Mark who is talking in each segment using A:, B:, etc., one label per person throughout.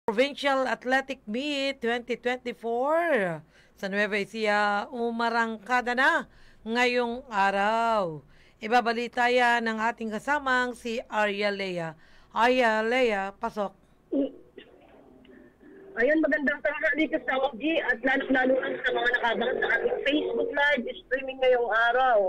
A: Provincial Athletic Meet 2024 sa Nueva Ecija umarangkada na ngayong araw. Ibabalita yan ng ating kasamang si Arya Lea. Arya Lea, pasok.
B: Ayun, magandang tanghali kasama G at lalo-lalo sa mga nakabang sa ating Facebook Live streaming ngayong araw.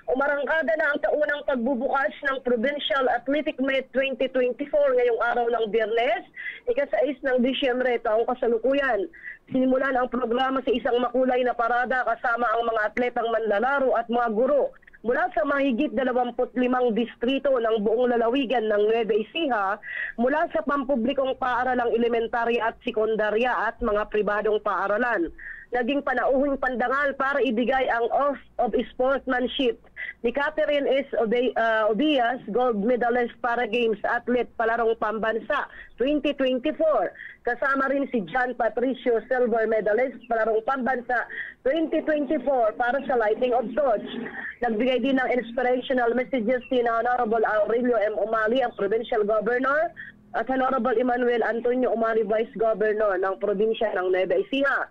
B: Umarangkada na ang taunang pagbubukas ng Provincial Athletic Meet 2024 ngayong araw ng Biyernes, ika-6 ng Disyembre taong kasalukuyan. Sinimulan ang programa sa isang makulay na parada kasama ang mga atletang manlalaro at mga guro mula sa mahigit 25 distrito ng buong lalawigan ng Nueva Ecija, mula sa pampublikong paaralang elementarya at sekundarya at mga pribadong paaralan. Naging panauhing pandangal para ibigay ang Oath of Sportsmanship ni Catherine S. Obias, gold medalist para Games Athlete Palarong Pambansa 2024. Kasama rin si John Patricio, silver medalist Palarong Pambansa 2024 para sa Lighting of Torch. Nagbigay din ng inspirational messages si Honorable Aurelio M. Umali, ang Provincial Governor, at Honorable Emmanuel Antonio Umali, Vice Governor ng probinsya ng Nueva Ecija.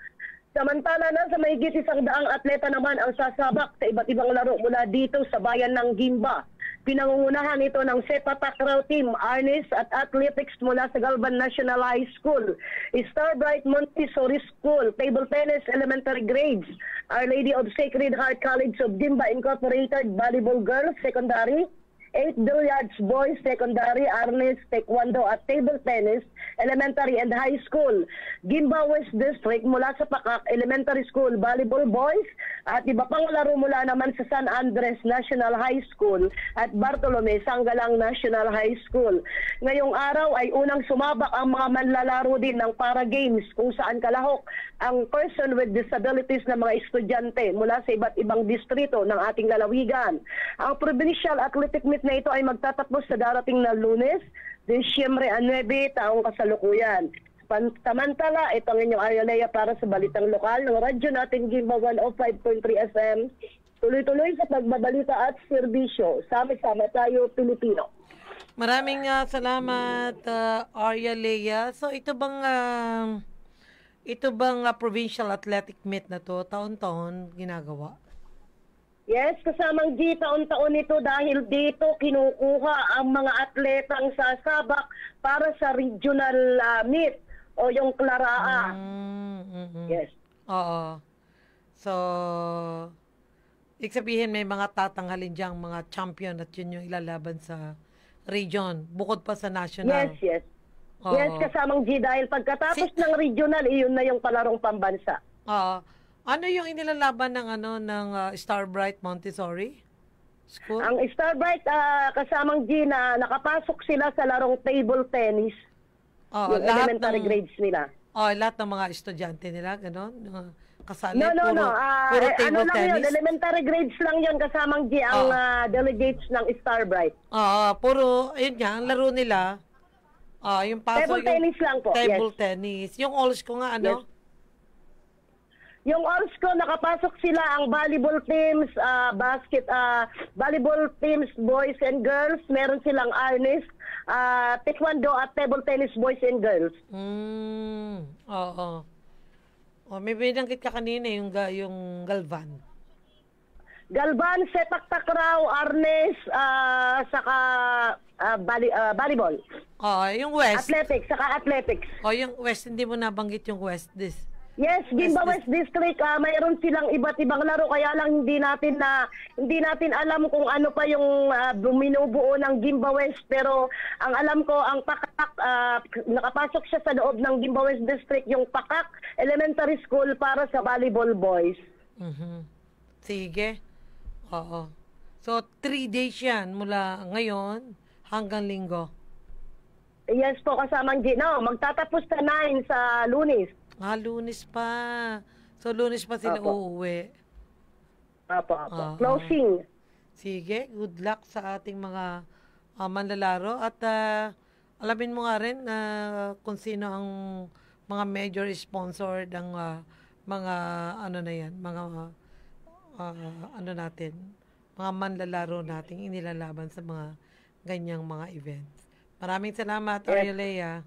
B: Samantala na sa mahigit 100 atleta naman ang sasabak sa iba't ibang laro mula dito sa bayan ng Gimba. Pinangungunahan ito ng Sepa Takraw Team, Arnis at Athletics mula sa Galvan National High School, Starbright Montessori School, Table Tennis Elementary Grades, Our Lady of Sacred Heart College of Gimba Incorporated, Volleyball Girls Secondary, 8 Billiards Boys Secondary, Arnis, Taekwondo at Table Tennis, Elementary and High School. Gimba West District mula sa Pakak Elementary School, Volleyball Boys at iba pang laro mula naman sa San Andres National High School at Bartolome Sangalang National High School. Ngayong araw ay unang sumabak ang mga manlalaro din ng Para Games kung saan kalahok ang person with disabilities na mga estudyante mula sa iba't ibang distrito ng ating lalawigan. Ang Provincial Athletic Meet na ito ay magtatapos sa darating na Lunes, Disyembre 9, taong kasalukuyan. Samantala, ito ang inyong Arya Lea para sa Balitang Lokal ng radyo natin Gimba 105.3 FM. Tuloy-tuloy sa pagbabalita at serbisyo. Sama-sama tayo, Pilipino.
A: Maraming salamat, Arya Lea. So ito bang Provincial Athletic Meet na to taon-taon ginagawa?
B: Yes, kasamang G, taon-taon ito dahil dito kinukuha ang mga atletang sasabak para sa regional meet o yung Klaraa. Yes.
A: Oo. So, ibig sabihin may mga tatanghalin diyang mga champion at yun yung ilalaban sa region, bukod pa sa national.
B: Yes, yes.
A: Oo.
B: Yes, kasamang G, dahil pagkatapos ng regional, iyon na yung palarong pambansa.
A: Oo. Ano yung inilalaban ng Starbright Montessori School?
B: Ang Starbright, kasamang G, na nakapasok sila sa larong table tennis. Yung elementary grades nila.
A: Lahat ng mga estudyante nila, gano'n? Kasali,
B: No.
A: puro table tennis?
B: Yun, elementary grades lang yun, kasamang G, ang delegates ng Starbright.
A: Puro, ayun nga, ang laro nila, yung paso,
B: Table tennis lang po,
A: table
B: yes.
A: tennis. Yung alls ko nga, ano?
B: Yes. Yung alls ko, nakapasok sila ang volleyball teams, volleyball teams, boys and girls. Meron silang arnis, taekwondo at table tennis, boys and girls.
A: Oo. May binanggit ka kanina yung Galvan.
B: Galvan, Sepak Takraw, arnis, saka volleyball.
A: Yung West.
B: Athletics, saka athletics.
A: Yung West, hindi mo nabanggit yung West
B: Yes, Gimba West District, mayroon silang iba't ibang laro, kaya lang hindi natin alam kung ano pa yung binubuo ng Gimba West, pero ang alam ko, ang Pakak, nakapasok siya sa loob ng Gimba West District, yung Pakak Elementary School para sa volleyball boys.
A: Sige. Oo. So, 3 days yan mula ngayon hanggang Linggo.
B: Yes po, kasamang no, magtatapos sa 9 sa Lunes.
A: Lunes pa. So, Lunes pa sila uuwi.
B: Apo. Closing.
A: Sige, good luck sa ating mga manlalaro. At alamin mo nga rin kung sino ang mga major sponsor ng mga mga manlalaro nating inilalaban sa mga ganyang mga events. Maraming salamat, Arya Lea.